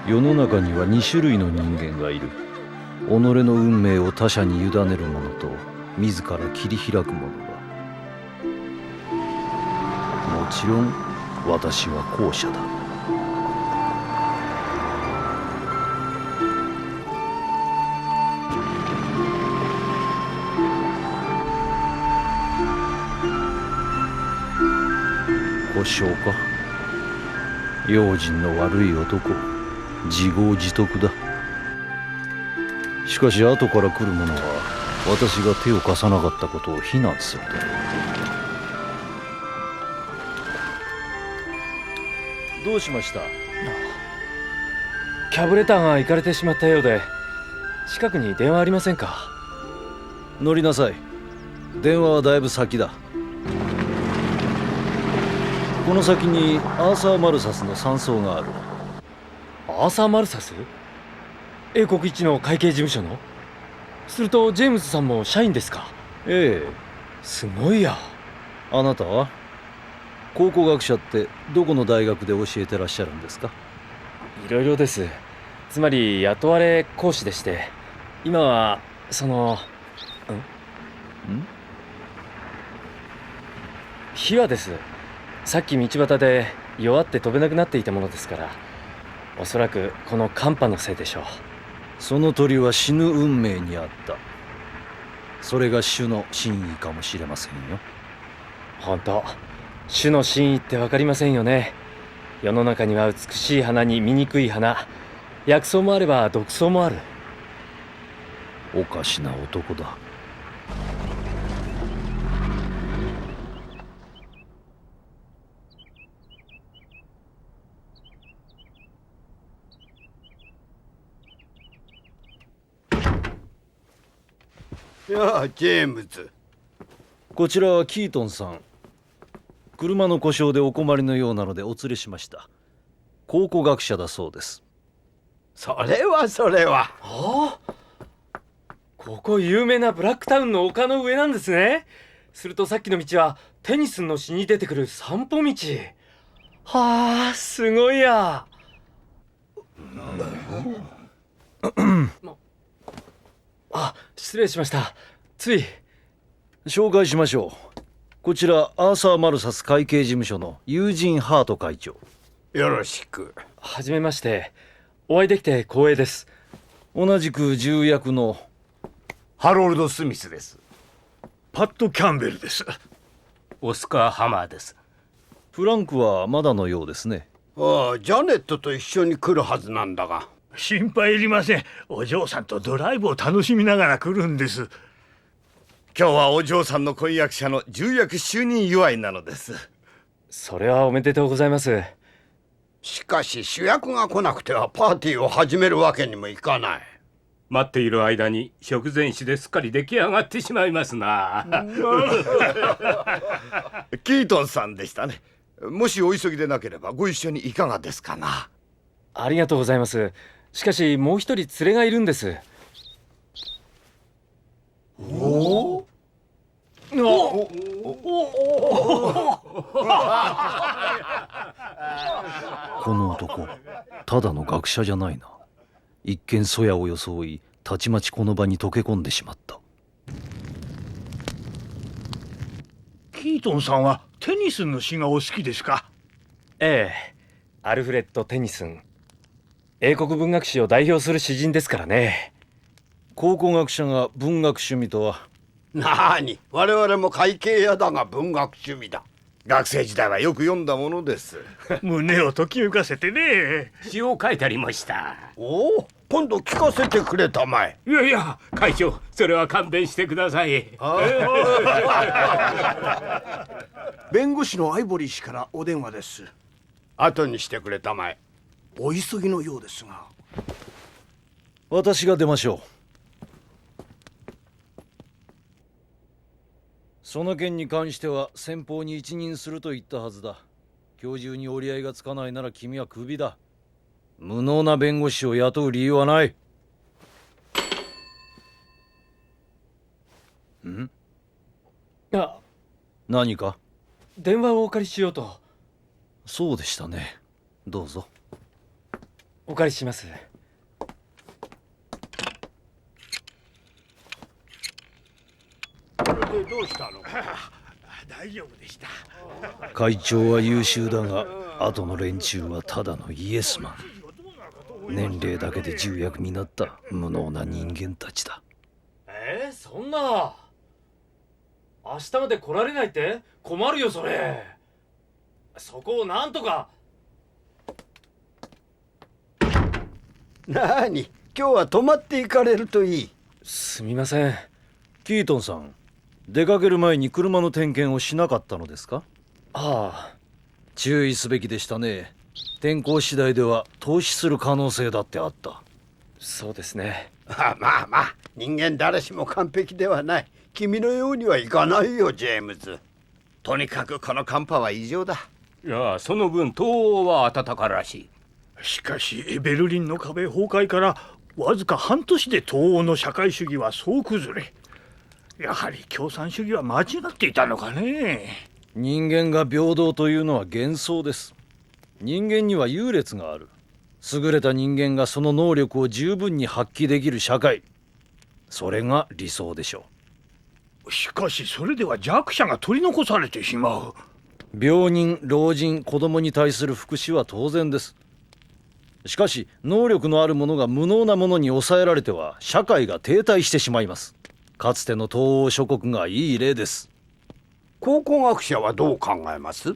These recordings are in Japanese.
世の中には2種類の人間がいる。己の運命を他者に委ねる者と自ら切り開く者が。もちろん私は後者だ。故障か。用心の悪い男、自業自得だ。しかし後から来る者は私が手を貸さなかったことを非難するだろう。どうしました？キャブレターが行かれてしまったようで、近くに電話ありませんか？乗りなさい。電話はだいぶ先だ。この先にアーサー・マルサスの山荘がある。アーサー・マルサス？英国一の会計事務所の？するとジェームズさんも社員ですか？ええ。すごいや。あなたは考古学者ってどこの大学で教えてらっしゃるんですか？いろいろです。つまり雇われ講師でして、今は秘話です。さっき道端で弱って飛べなくなっていたものですから、おそらくこの寒波のせいでしょう。その鳥は死ぬ運命にあった。それが主の真意かもしれませんよ。本当、主の真意って分かりませんよね。世の中には美しい花に醜い花、薬草もあれば毒草もある。おかしな男だ。やあ、ジェームズ。こちらはキートンさん。車の故障でお困りのようなのでお連れしました。考古学者だそうです。それは。ああ、ここ有名なブラックタウンの丘の上なんですね。するとさっきの道はテニスの詩に出てくる散歩道。はあ、すごいや。あ、失礼しました。つい。紹介しましょう。こちらアーサー・マルサス会計事務所のユージン・ハート会長。よろしく。はじめまして。お会いできて光栄です。同じく重役のハロルド・スミスです。パット・キャンベルです。オスカー・ハマーです。フランクはまだのようですね。ああ、ジャネットと一緒に来るはずなんだが。心配いりません。お嬢さんとドライブを楽しみながら来るんです。今日はお嬢さんの婚約者の重役就任祝いなのです。それはおめでとうございます。しかし主役が来なくてはパーティーを始めるわけにもいかない。待っている間に食前酒ですっかり出来上がってしまいますな。キートンさんでしたね。もしお急ぎでなければご一緒にいかがですかな。ありがとうございます。しかしもう一人連れがいるんです。おこの男、ただの学者じゃないな。一見そやを装い、たちまちこの場に溶け込んでしまった。キートンさんはテニスの詩がお好きですか？ええ、アルフレッド・テニスン。英国文学史を代表する詩人ですからね。考古学者が文学趣味とは。なあに、我々も会計屋だが文学趣味だ。学生時代はよく読んだものです。胸をときめかせてね。詩を書いてありました。おお、今度聞かせてくれたまえ。いやいや、会長、それは勘弁してください。弁護士のアイボリー氏からお電話です。後にしてくれたまえ。お急ぎのようですが。私が出ましょう。その件に関しては先方に一任すると言ったはずだ。今日中に折り合いがつかないなら君はクビだ。無能な弁護士を雇う理由はない。ん？あ、何か？電話をお借りしようと。そうでしたね。どうぞ。お借りします。これでどうしたの？大丈夫でした。会長は優秀だが後の連中はただのイエスマン。年齢だけで重役になった無能な人間たちだ。そんな。明日まで来られないって困るよそれ。そこをなんとか。なに、今日は泊まって行かれるといい。すみません。キートンさん、出かける前に車の点検をしなかったのですか？ああ、注意すべきでしたね。天候次第では投資する可能性だってあった。そうですね。まあ人間誰しも完璧ではない。君のようにはいかないよ、ジェームズ。とにかくこの寒波は異常だ。いや、その分東欧は暖からしい。しかしベルリンの壁崩壊からわずか半年で東欧の社会主義は総崩れ。やはり共産主義は間違っていたのかね。人間が平等というのは幻想です。人間には優劣がある。優れた人間がその能力を十分に発揮できる社会、それが理想でしょしかしそれでは弱者が取り残されてしまう。う。病人、老人、子供に対する福祉は当然です。しかし能力のある者が無能な者に抑えられては社会が停滞してしまいます。かつての東欧諸国がいい例です。考古学者はどう考えます？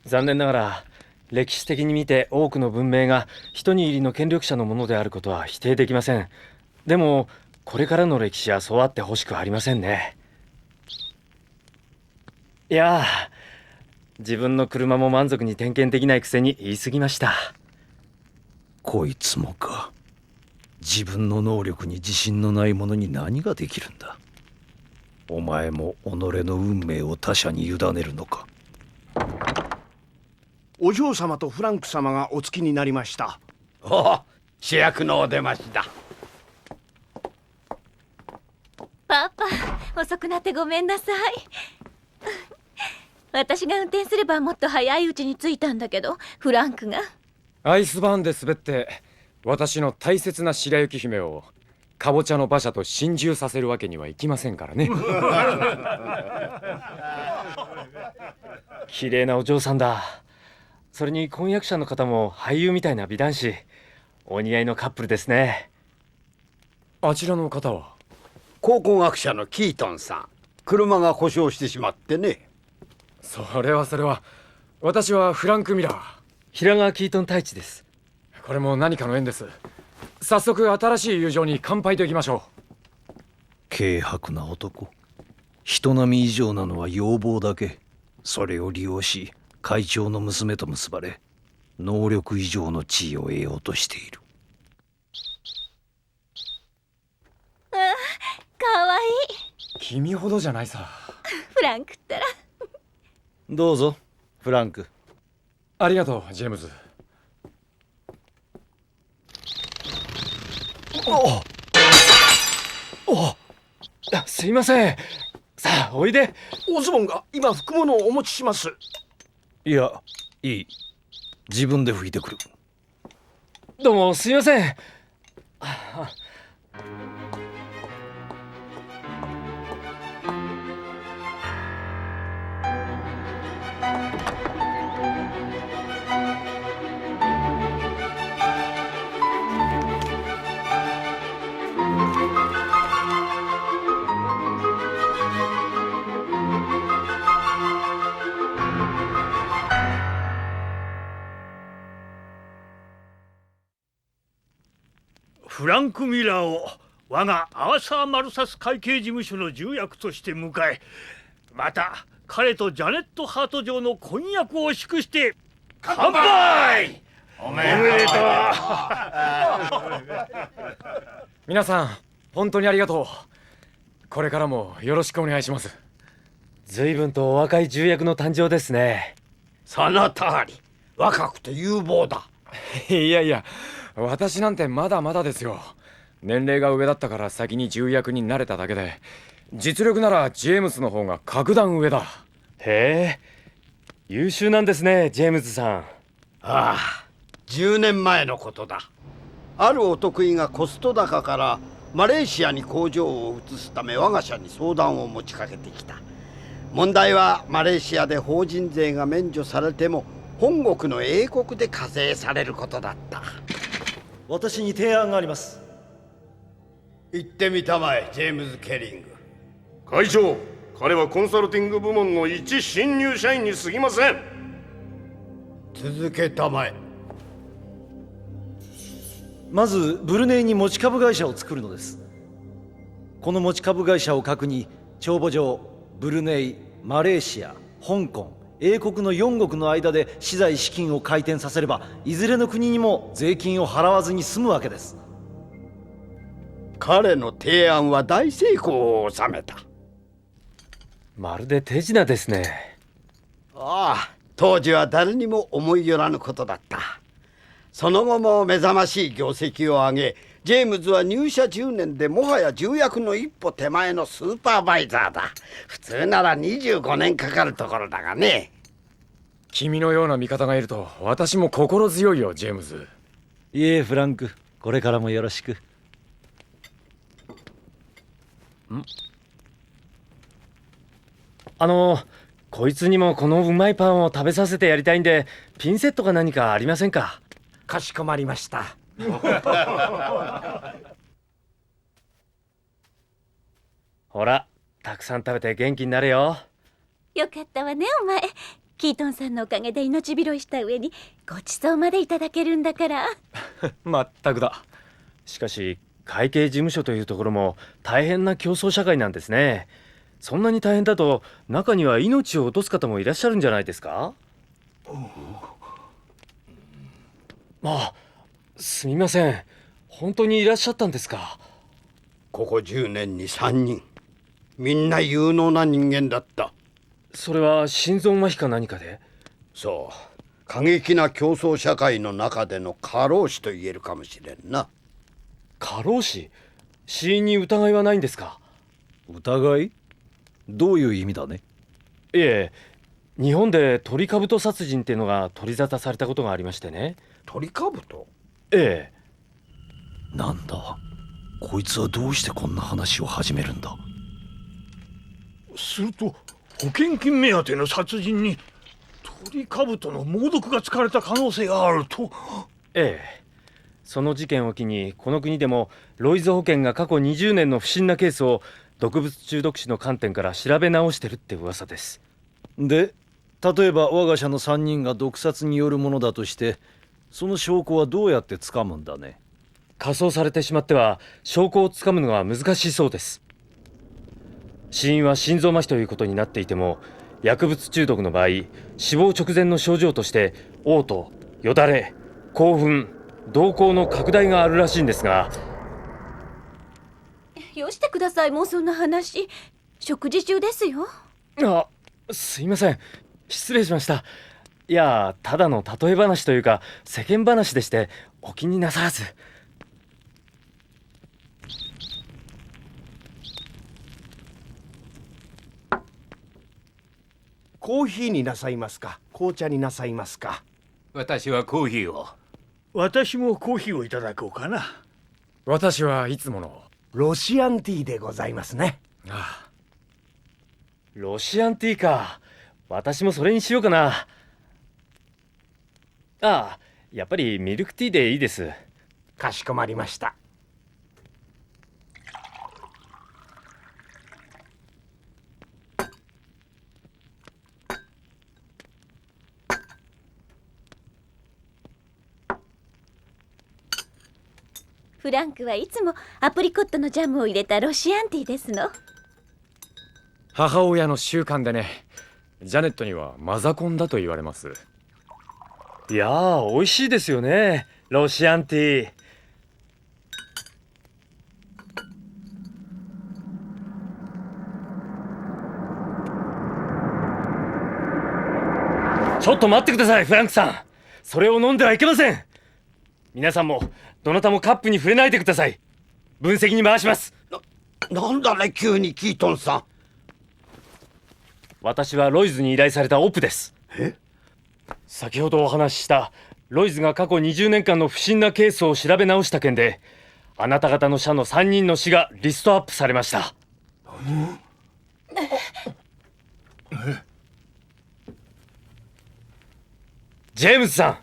残念ながら歴史的に見て多くの文明が一握りの権力者のものであることは否定できません。でもこれからの歴史はそうあってほしくありませんね。いや自分の車も満足に点検できないくせに言い過ぎました。こいつもか。自分の能力に自信のない者に何ができるんだ。お前も己の運命を他者に委ねるのか。お嬢様とフランク様がお着きになりました。おお、主役のお出ましだ。パパ、遅くなってごめんなさい。私が運転すればもっと早いうちに着いたんだけど、フランクが。アイスバーンで滑って私の大切な白雪姫をかぼちゃの馬車と心中させるわけにはいきませんからね。綺麗なお嬢さんだ。それに婚約者の方も俳優みたいな美男子。お似合いのカップルですね。あちらの方は？考古学者のキートンさん。車が故障してしまってね。それは私はフランク・ミラー。平川キートン太一です。これも何かの縁です。早速新しい友情に乾杯といきましょう。軽薄な男。人並み以上なのは要望だけ。それを利用し会長の娘と結ばれ能力以上の地位を得ようとしている。かわいい。君ほどじゃないさ。フランクったら。どうぞフランク。ありがとうジェームズ。すいません。さあおいで。おズボンが今拭くものをお持ちします。いや、いい。自分で拭いてくる。どうもすいません。フランク・ミラーを我がアーサー・マルサス会計事務所の重役として迎え、また彼とジャネット・ハート上の婚約を祝して乾杯。おめでとう。皆さん本当にありがとう。これからもよろしくお願いします。随分とお若い重役の誕生ですね。その通り。若くて有望だ。いやいや、私なんてまだまだですよ。年齢が上だったから先に重役になれただけで、実力ならジェームズの方が格段上だ。へえ、優秀なんですねジェームズさん。ああ、10年前のことだ。あるお得意がコスト高からマレーシアに工場を移すため我が社に相談を持ちかけてきた。問題はマレーシアで法人税が免除されても本国の英国で課税されることだった。私に提案があります。言ってみたまえ、ジェームズ・ケリング。会長、彼はコンサルティング部門の一新入社員に過ぎません。続けたまえ。まずブルネイに持ち株会社を作るのです。この持ち株会社を核に帳簿上ブルネイ、マレーシア、香港、英国の4国の間で資材資金を回転させれば、いずれの国にも税金を払わずに済むわけです。彼の提案は大成功を収めた。まるで手品ですね。ああ、当時は誰にも思い寄らぬことだった。その後も目覚ましい業績を上げ、ジェームズは入社10年でもはや重役の一歩手前のスーパーバイザーだ。普通なら25年かかるところだがね。君のような味方がいると私も心強いよ、ジェームズ。いえ、フランク、これからもよろしく。こいつにもこのうまいパンを食べさせてやりたいんで、ピンセットか何かありませんか？かしこまりました。ほら、たくさん食べて元気になれよ。よかったわね、お前。キートンさんのおかげで命拾いした上にごちそうまでいただけるんだから。まったくだ。しかし会計事務所というところも大変な競争社会なんですね。そんなに大変だと中には命を落とす方もいらっしゃるんじゃないですか？あ、すみません。本当にいらっしゃったんですか？ここ10年に3人。みんな有能な人間だった。それは心臓麻痺か何かで？そう。過激な競争社会の中での過労死と言えるかもしれんな。過労死？死因に疑いはないんですか？疑い？どういう意味だね？いえ、日本でトリカブト殺人っていうのが取り沙汰されたことがありましてね。トリカブト？ええ。なんだ、こいつはどうしてこんな話を始めるんだ？すると保険金目当ての殺人にトリカブトの猛毒が使われた可能性があると？ええ。その事件を機にこの国でもロイズ保険が過去20年の不審なケースを毒物中毒死の観点から調べ直してるって噂です。で、例えば我が社の3人が毒殺によるものだとして、その証拠はどうやってつかむんだね？仮装されてしまっては証拠をつかむのが難しいそうです。死因は心臓麻痺ということになっていても、薬物中毒の場合、死亡直前の症状として嘔吐、よだれ、興奮、瞳孔の拡大があるらしいんですが。よしてください、もうそんな話。食事中ですよ。あ、すいません。失礼しました。いや、ただの例え話というか世間話でして、お気になさらず。コーヒーになさいますか、紅茶になさいますか？私はコーヒーを。私もコーヒーをいただこうかな。私はいつもの。ロシアンティーでございますね。ああ、ロシアンティーか。私もそれにしようかな。ああ、やっぱりミルクティーでいいです。かしこまりました。フランクはいつもアプリコットのジャムを入れたロシアンティーですの。母親の習慣でね。ジャネットにはマザコンだと言われます。いやー、美味しいですよね、ロシアンティー。ちょっと待ってください、フランクさん。それを飲んではいけません。皆さんもどなたもカップに触れないでください。分析に回します。なんだね、急にキートンさん。私はロイズに依頼されたオプです。え？先ほどお話ししたロイズが過去20年間の不審なケースを調べ直した件で、あなた方の社の3人の死がリストアップされました。ジェームズさん、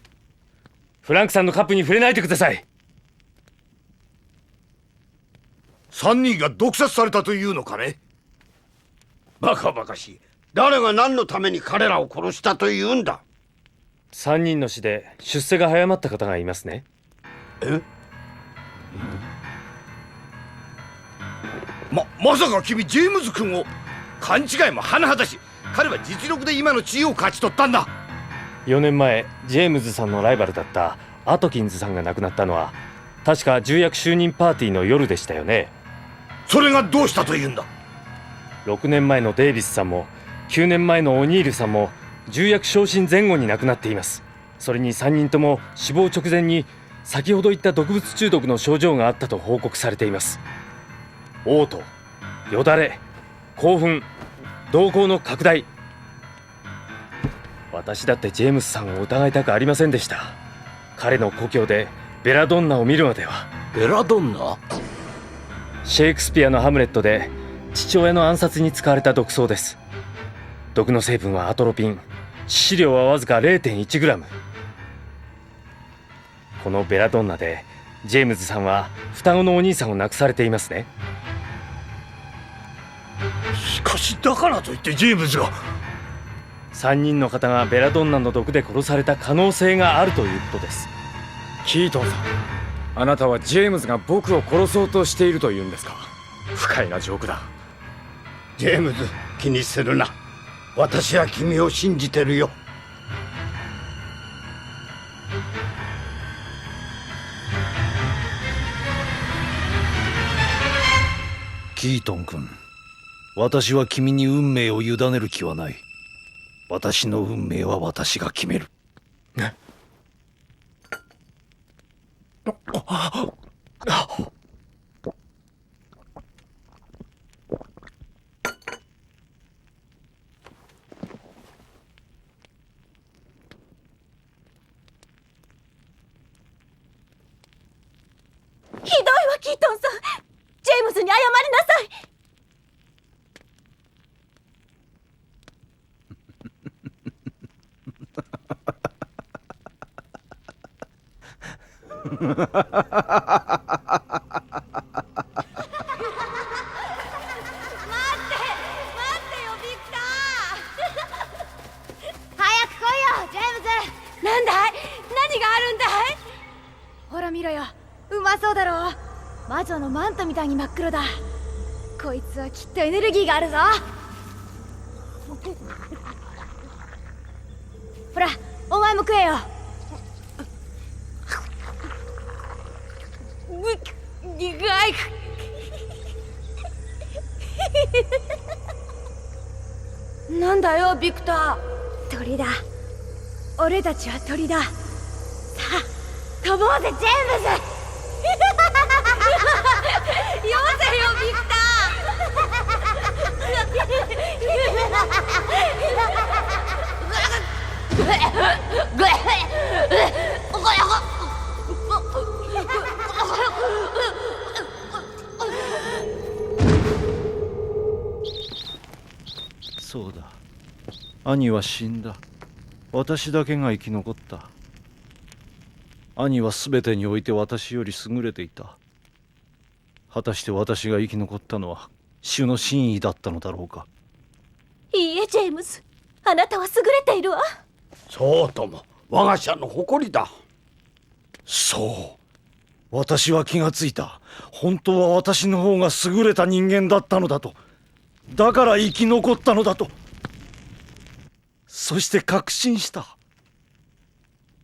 フランクさんのカップに触れないでください。3人が毒殺されたというのかね。バカバカしい。誰が何のために彼らを殺したというんだ。3人の死で出世が早まった方がいますね。まさか君ジェームズ君を。勘違いも甚だし、彼は実力で今の地位を勝ち取ったんだ。4年前ジェームズさんのライバルだったアトキンズさんが亡くなったのは確か重役就任パーティーの夜でしたよね。それがどうしたというんだ。6年前のデイビスさんも9年前のオニールさんも重役昇進前後に亡くなっています。それに3人とも死亡直前に先ほど言った毒物中毒の症状があったと報告されています。嘔吐、よだれ、興奮、瞳孔の拡大。私だってジェームスさんを疑いたくありませんでした。彼の故郷でベラドンナを見るまでは。ベラドンナ？シェイクスピアのハムレットで父親の暗殺に使われた毒草です。毒の成分はアトロピン、致死量はわずか 0.1g。 このベラドンナでジェームズさんは双子のお兄さんを亡くされていますね。しかしだからといってジェームズが。3人の方がベラドンナの毒で殺された可能性があるということです。キートンさん、あなたはジェームズが僕を殺そうとしているというんですか。不快なジョークだ。ジェームズ、気にするな。私は君を信じてるよ。キートン君、私は君に運命を委ねる気はない。私の運命は私が決める。ひどいわ、キートンさん。ジェームズに謝りなさい。待ってよ、ビクター。早く来いよ、ジェームズ。なんだい、何があるんだい。ほら見ろよ、うまそうだろう。魔女のマントみたいに真っ黒だ。こいつはきっとエネルギーがあるぞ。ほら、お前も食えよ。苦い。なんだよ、ビクター。鳥だ。俺たちは鳥だ。さあ、飛ぼうぜ、ジェームズ。よせよ、ビクター。そうだ、兄は死んだ。私だけが生き残った。兄は全てにおいて私より優れていた。果たして私が生き残ったのは主の真意だったのだろうか。いいえ、ジェームズ、あなたは優れているわ。そうとも、我が社の誇りだ。そう、私は気がついた。本当は私の方が優れた人間だったのだと。だから生き残ったのだと。そして確信した。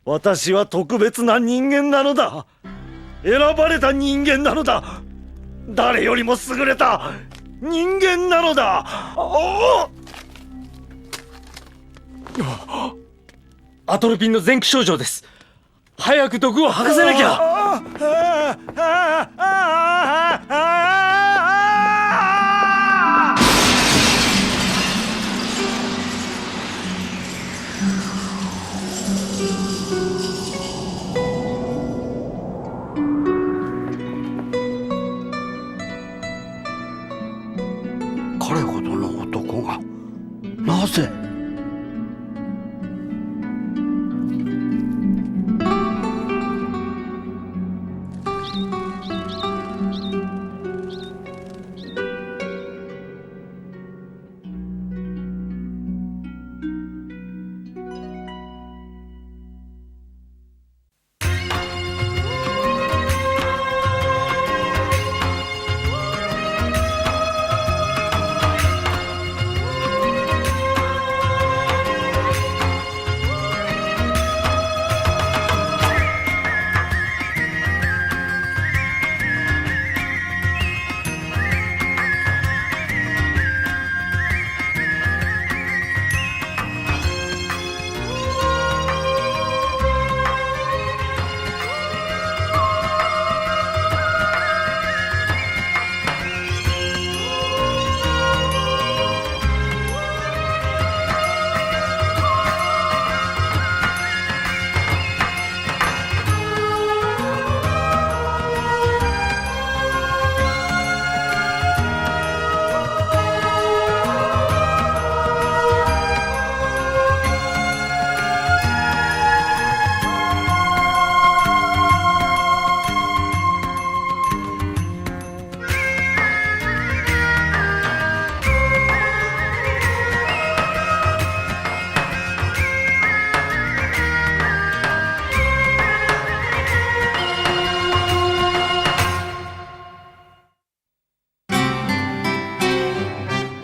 私は特別な人間なのだ。選ばれた人間なのだ。誰よりも優れた人間なのだ。アトロピンの前期症状です。早く毒を吐かせなきゃ。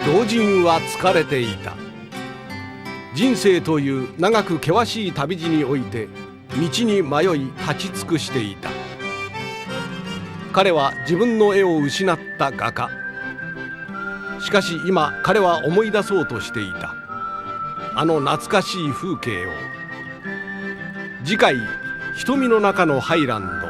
老人は疲れていた。人生という長く険しい旅路において道に迷い立ち尽くしていた。彼は自分の絵を失った画家。しかし今彼は思い出そうとしていた。あの懐かしい風景を。次回、瞳の中のハイランド。